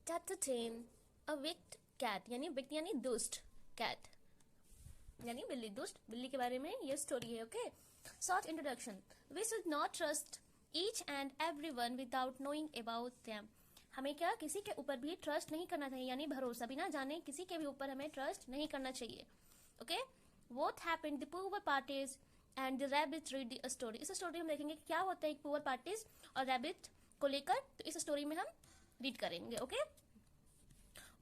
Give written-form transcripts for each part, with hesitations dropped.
Chapter 10 अ wicked cat यानी wicked यानी दुष्ट कैट यानी बिल्ली दुष्ट बिल्ली के बारे में ये स्टोरी है. Okay, short introduction. We should not trust each and everyone without knowing about them. हमें क्या किसी के ऊपर भी ट्रस्ट नहीं करना चाहिए, यानी भरोसा बिना जाने किसी के भी ऊपर हमें ट्रस्ट नहीं करना चाहिए. Okay, what happened the poor parties and the rabbit read the story. इस स्टोरी में देखेंगे क्या होता है पुअर पार्टीज और रैबिट को लेकर, तो इस स्टोरी में हम रीड करेंगे. Okay,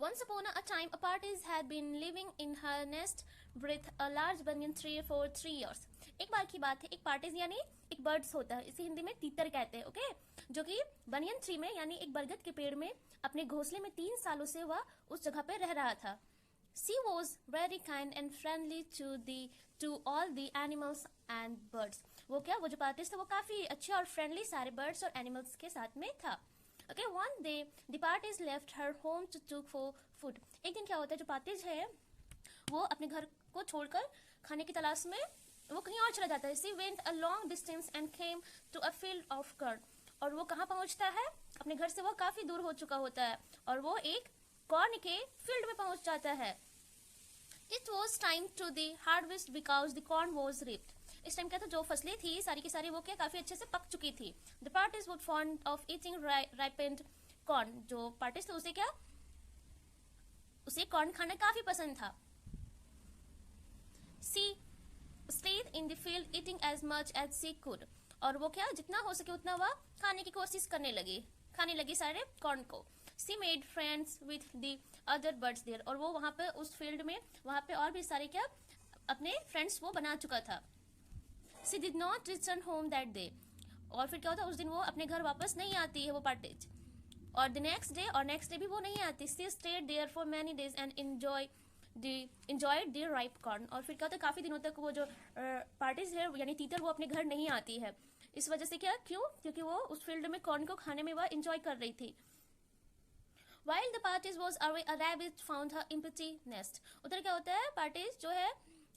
once upon a time a parties had been living in her nest with a large banyan tree for 3 years. एक बार की बात है, एक पार्टीज यानी एक बर्ड्स होता है, इसे हिंदी में तीतर कहते हैं. ओके, जो कि बनियन ट्री में यानी एक बरगद के पेड़ में अपने घोंसले में 3 सालों से वह उस जगह पे रह रहा था. She was very kind and friendly to all the animals and birds. वो क्या, वो जो पार्टीज था वो काफी अच्छे और फ्रेंडली सारे बर्ड्स और एनिमल्स के साथ में था. Okay, one day the parties left her home to look for food. एक दिन क्या होता है, जो पार्टीज है वो अपने घर को छोड़कर खाने की तलाश में वो कहीं और चला जाता है. She went a long distance and came to a field of corn. और वो कहाँ पहुंचता है, अपने घर से वो काफी दूर हो चुका होता है और वो एक कॉर्न के फील्ड में पहुंच जाता है. It was time to the harvest because the corn was ripe. इस टाइम क्या था, जो फसलें थी सारी की सारी वो क्या काफी अच्छे से पक चुकी थी. The parties would fond of eating ripened corn. जो पार्टीज थे उसे क्या, उसे कॉर्न खाना काफी पसंद था. She stayed in the field eating as much as she could. और वो क्या जितना हो सके उतना वह खाने की कोशिश खाने लगी सारे कॉर्न को. She made friends with the other birds there. और वो वहां पे उस फील्ड में वहां पे और भी सारे क्या अपने फ्रेंड्स वो बना चुका था. She did not return home that day. और फिर क्या होता है, उस दिन वो अपने घर वापस नहीं आती है वो पार्टीज. और द नेक्स्ट डे भी वो नहीं आती. She stayed there for many days and enjoyed the ripe corn. और फिर क्या होता है, काफी दिनों तक वो जो पार्टीज है यानी तीतर वो अपने घर नहीं आती है. इस वजह से क्या, क्योंकि वो उस फील्ड में कॉर्न को खाने में वह इंजॉय कर रही थी. While the parties was away, a rabbit found her empty nest. उधर क्या होता है, पार्टीज जो है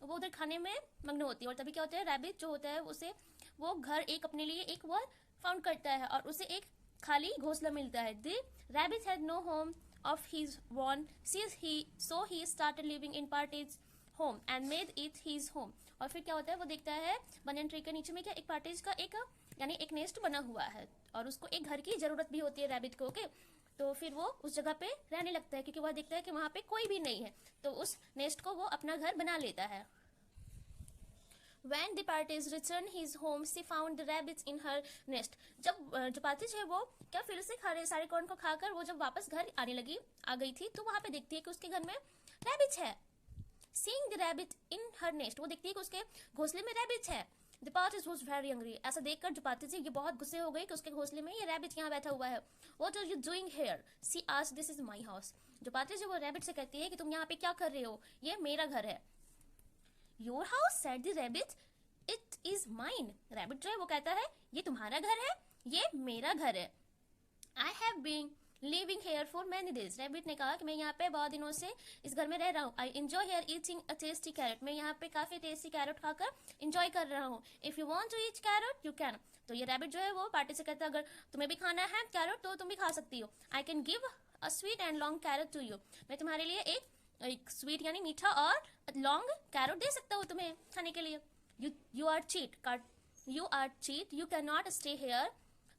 वो उधर खाने में मग्न होती है और तभी क्या होता है, रैबिट जो होता है उसे वो घर एक अपने लिए एक वो फाउंड करता है और उसे एक खाली घोंसला मिलता है. The rabbit had no home of his own, so he started living in partridge's home and made it his home. और फिर क्या होता है, वो देखता है बनियन ट्री के नीचे में क्या एक पार्टीज का एक यानी एक नेस्ट बना हुआ है और उसको एक घर की जरूरत भी होती है रैबिट को. ओके, तो फिर वो उस जगह पे रहने लगता है क्योंकि वह देखता है कि वहां पे कोई भी नहीं है, तो उस नेस्ट को वो अपना घर बना लेता है. When the parties returned his home, she found the rabbits in her nest. जब जो पार्टीज है वो क्या फिर से सारे कॉर्न को खाकर वो जब वापस घर आ गई थी, तो वहां पे देखती है कि उसके घर में रैबिट्स है. Seeing the rabbit in her nest, वो देखती है कि उसके घोंसले में रैबिट्स है. The parties was very angry. ऐसा देखकर जो पार्टीज है ये बहुत गुस्से हो गई कि उसके घोंसले में ये रैबिट यहाँ बैठा हुआ है. What are you doing here? She asked. This is my house. जो पार्टीज है वो रैबिट से कहती है कि तुम यहाँ पे क्या कर रहे हो, ये मेरा घर है. Your house, said the rabbit. It is mine. Rabbit जो है वो कहता है ये तुम्हारा घर है, ये मेरा घर है. I have been living here for many days. Rabbit ने कहा कि मैं यहाँ पे बहुत दिनों से इस घर में रह रहा हूँ. I enjoy here eating a tasty carrot. मैं यहाँ पे काफी टेस्टी कैरेट खाकर enjoy कर रहा हूँ. If you want to eat carrot, you can. तो ये रैबिट जो है वो पार्टी से कहता है अगर तुम्हें भी खाना है कैरेट तो तुम भी खा सकती हो. I can give a sweet and long carrot to you. मैं तुम्हारे लिए एक स्वीट यानी मीठा और लॉन्ग कैरेट दे सकता हूँ तुम्हें खाने के लिए. You are cheat. You cannot stay here.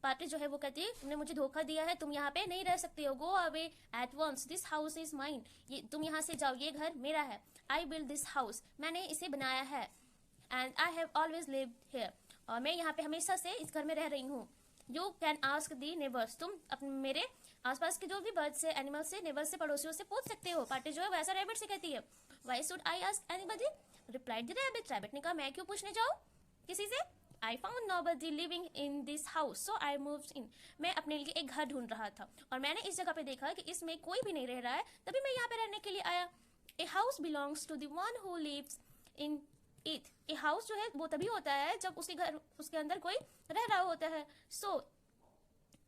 Party जो है वो कहती है तुमने मुझे धोखा दिया है, तुम यहाँ पे नहीं रह सकते हो. Go away at once. This house is mine. ये तुम यहाँ से जाओ, ये घर मेरा है. I built this house. मैंने इसे बनाया है. And I have always lived here. और मैं यहाँ पे हमेशा से इस घर में रह रही हूँ. You can ask the neighbors. तुम अपने मेरे आसपास के जो भी बर्ड से एनिमल से नेबर से पड़ोसियों से पूछ सकते हो. पार्टी जो है वैसा रैबिट से कहती है. Why should I ask anybody? Replied the rabbit. Rabbit ने कहा मैं क्यों पूछने जाऊँ किसी से. I found nobody living in this house, so I moved in. मैं अपने लिए एक घर ढूंढ रहा था और मैंने इस जगह पे देखा कि इसमें कोई भी नहीं रह रहा है, तभी मैं यहाँ पे रहने के लिए आया. A house belongs to the one who lives in it. A house जो है वो तभी होता है जब उसके अंदर कोई रह रहा होता है. So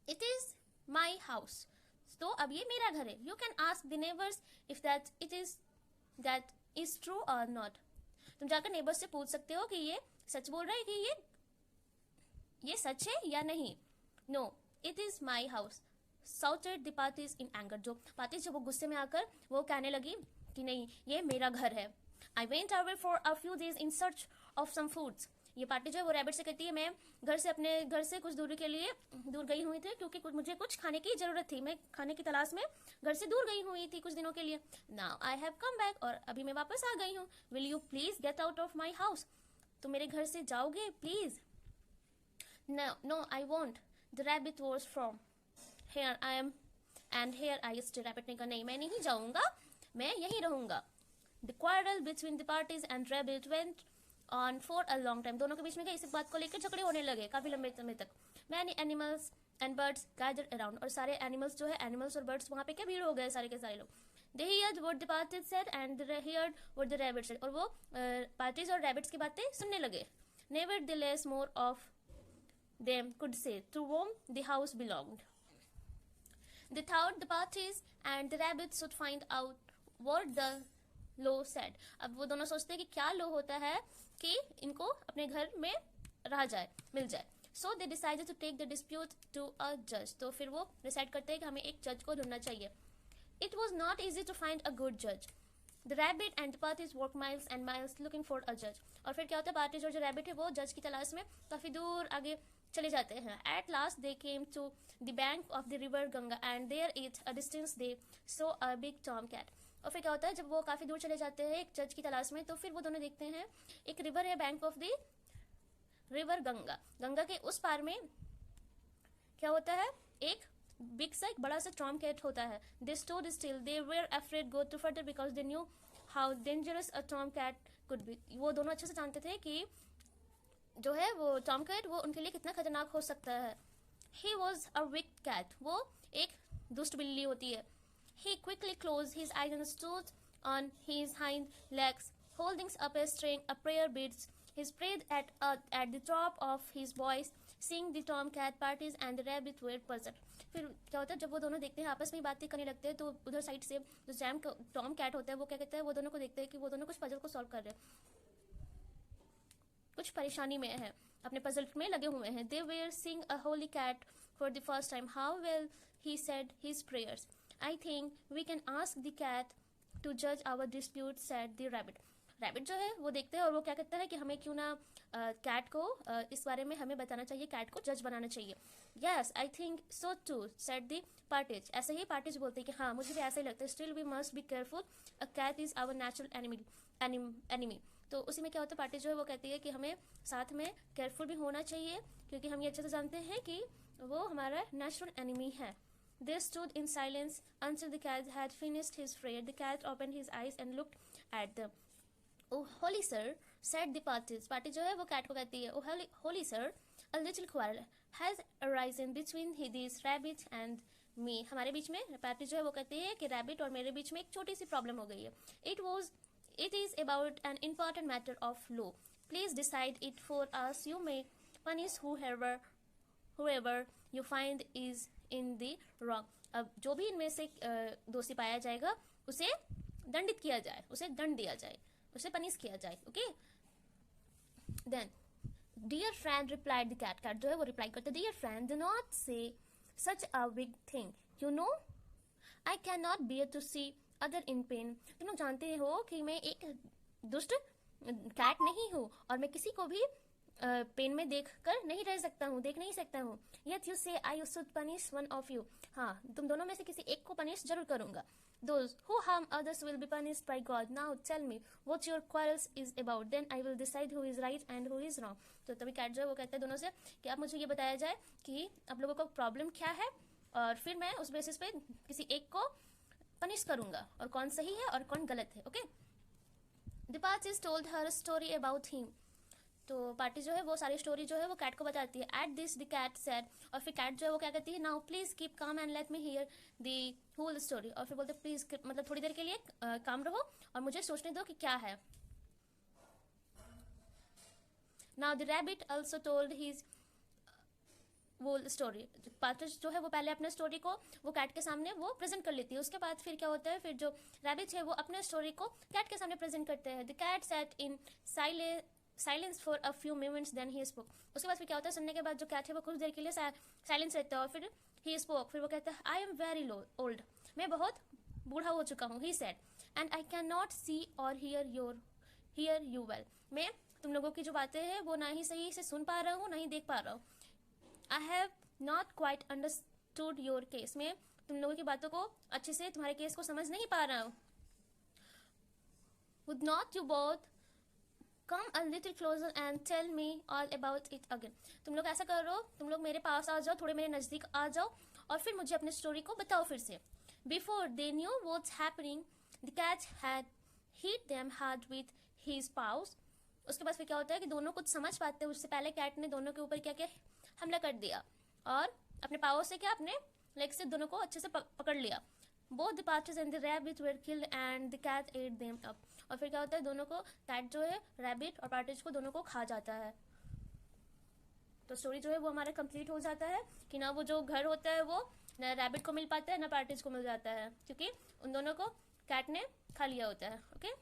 it is my house. तो अब ये मेरा घर है. You can ask the neighbors if that is true or not. तुम जाकर नेबर्स से पूछ सकते हो कि ये सच बोल रहा है कि ये सच है या नहीं. No, it is my house. shouted the parties in anger. जो पार्टीज जो वो गुस्से में आकर वो कहने लगी कि नहीं ये मेरा घर है. I went away for a few days in search of some foods. ये पार्टी जो है वो रैबिट से कहती है मैं घर से अपने घर से कुछ दूरी के लिए दूर गई हुई थी क्योंकि मुझे कुछ खाने की जरूरत थी. मैं खाने की तलाश में घर से दूर गई हुई थी कुछ दिनों के लिए. Now I have come back, और अभी मैं वापस आ गई हूँ. Will you please get out of my house. तो मेरे घर से जाओगे please. No I won't. The rabbit was from here I am and here I stay. Rabbit ने कहा नहीं मैं नहीं जाऊंगा, मैं यहीं रहूंगा. The quarrel between the parties and rabbit went on for a long time. दोनों के बीच में इस बात को लेकर झगड़े होने लगे काफी लंबे समय तक. Many animals and birds gathered around. और सारे एनिमल्स जो है एनिमल्स और बर्ड्स वहाँ पे क्या भीड़ हो गए सारे के सारे लोग. They heard what the parties said and they heard what the rabbits said. और वो पार्टीज और रैबिट्स की बातें सुनने लगे. Nevertheless more of them could say to whom the house belonged. They thought the parties and the rabbits should find out what the low said. अब वो दोनों सोचते हैं कि क्या लो होता है कि इनको अपने घर में रहा जाए मिल जाए. So they decided to take the dispute to a जज. तो फिर वो डिसाइड करते हैं कि हमें एक जज को ढूंढना चाहिए. It was not easy to find a good जज. The rabbit and the parties work miles and miles looking for a जज. और फिर क्या होता है पार्टीज और जो रैबिट है वो जज की तलाश में काफी दूर आगे चले जाते हैं. At last they came to the bank of the river Ganga and there at a distance they saw a big tom cat. और फिर क्या होता है जब वो काफी दूर चले जाते हैं एक जज की तलाश में तो फिर वो दोनों देखते हैं एक रिवर है bank of the river Ganga. Ganga के उस पार में क्या होता है एक बिग सा एक बड़ा सा टॉम कैट होता है. They stood still. They were afraid go to further because they knew how dangerous a tom cat could be. वो दोनों अच्छे से जानते थे कि जो है वो टॉम कैट वो उनके लिए कितना खतरनाक हो सकता है. He was a wicked cat. वो एक दुष्ट बिल्ली होती है. He quickly closed his eyes and stood on his hind legs, holding up a string of prayer beads. He prayed at the top of his voice, seeing the tomcat parties and the rabbit were puzzled. फिर क्या होता है जब वो दोनों देखते हैं आपस में बातें करने लगते हैं तो उधर साइड से जो टॉम कैट होता है वो क्या कहता है वो दोनों को देखते हैं कि वो दोनों कुछ पजल को सॉल्व कर रहे हैं कुछ परेशानी में है अपने पजल में लगे हुए हैं. They were seeing a holy cat for the first time. How well he said his prayers. I think we can ask the cat to judge our dispute, said the rabbit. Rabbit जो है वो देखते हैं और वो क्या कहता है कि हमें क्यों ना कैट को इस बारे में हमें बताना चाहिए, कैट को जज बनाना चाहिए. Yes I think so too said the partridge. ऐसे ही पार्टीज बोलते हैं कि हाँ मुझे भी ऐसा ही लगता है. Still we must be careful. A cat is our natural enemy. तो उसी में क्या होता है पार्टी जो है वो कहती है कि हमें साथ में केयरफुल भी होना चाहिए क्योंकि हम ये अच्छे से जानते हैं कि वो हमारा नेचुरल एनिमी है. They stood in silence until the cat had finished his prayer. The cat opened his eyes and looked at them. Oh, holy sir, said the parties. Party जो है वो कैट को कहती है, oh, holy sir, a little quarrel has arisen between these rabbits and me. हमारे बीच में party जो है वो कहती है कि रैबिट और मेरे बीच में एक छोटी सी प्रॉब्लम हो गई है. It is about an important matter of law. Please decide it for us. You may punish whoever you find is in the wrong. अब जो भी इनमें से दोषी पाया जाएगा उसे दंडित किया जाए, उसे दंड दिया जाए, उसे पनिश किया जाए. Okay. Then dear friend replied the cat. Cat जो है वो रिप्लाई करते dear friend do not say such a big thing. You know I can not bear to see other in pain. तुम लोग जानते हो कि मैं एक दुष्ट कैट नहीं हूँ और मैं किसी को भी पेन में देख कर नहीं रह सकता हूँ, देख नहीं सकता हूँ. Yet you say I should punish one of you. हाँ तुम दोनों में से किसी एक को पनिश जरूर करूंगा. Those who harm others will be punished by God. Now tell me what your quarrels is about. Then I will decide who is right and who is wrong. तो तभी कैट जो है वो कहते हैं दोनों से कि आप मुझे ये बताया जाए कि आप लोगों को प्रॉब्लम क्या है और फिर मैं उस बेसिस पे किसी एक को पनिश करूंगा और कौन सही है और कौन गलत है. Okay. The parties told her a story about him. तो पार्टी जो है वो सारी स्टोरी जो है वो कैट को बताती है. At this the cat said. और फिर कैट जो है वो क्या कहती है now please keep calm and let me hear the whole story. और फिर बोलते प्लीज मतलब थोड़ी देर के लिए काम रहो और मुझे सोचने दो कि क्या है. Now the rabbit also told his वो स्टोरी. पार्टी जो है वो पहले अपने स्टोरी को वो कैट के सामने वो प्रेजेंट कर लेती है. उसके बाद फिर क्या होता है फिर जो रैबिट है वो अपने स्टोरी को कैट के सामने प्रेजेंट करते हैं. The cat sat in silence for a few moments then he spoke. उसके बाद फिर क्या होता है सुनने के बाद जो कैट है वो कुछ देर के लिए साइलेंस रहता है और फिर ही स्पोक, फिर वो कहता है आई एम वेरी ओल्ड, मैं बहुत बूढ़ा हो चुका हूँ. He said and I can not see और हियर यू वेल, मैं तुम लोगों की जो बातें हैं वो ना ही सही से सुन पा रहा हूँ ना ही देख पा रहा हूँ. I have not quite understood your case, मैं तुम लोगों की बातों को अच्छे से, तुम्हारे केस को समझ नहीं पा रहा हूँ. Would not you both come a little closer and tell me all about it again, तुम लोग ऐसा करो, तुम लोग मेरे पास आ जाओ, थोड़े मेरे नज़दीक आ जाओ और फिर मुझे अपनी स्टोरी को बताओ फिर से. Before they knew what's happening the cat had hit them hard with his paws. उसके बाद फिर क्या होता है कि दोनों कुछ समझ पाते हैं उससे पहले कैट ने दोनों के ऊपर क्या क्या हमला कर दिया और अपने पाव से क्या, अपने लेग से दोनों को अच्छे से पकड़ लिया. Both the partridge and the rabbit were killed and the cat ate them up. और फिर क्या होता है, दोनों को, कैट जो है रैबिट और पार्टीज को दोनों को खा जाता है. तो स्टोरी जो है वो हमारा कंप्लीट हो जाता है कि ना वो जो घर होता है वो ना रैबिट को मिल पाता है ना पार्टीज को मिल जाता है, क्योंकि उन दोनों को कैट ने खा लिया होता है. ओके.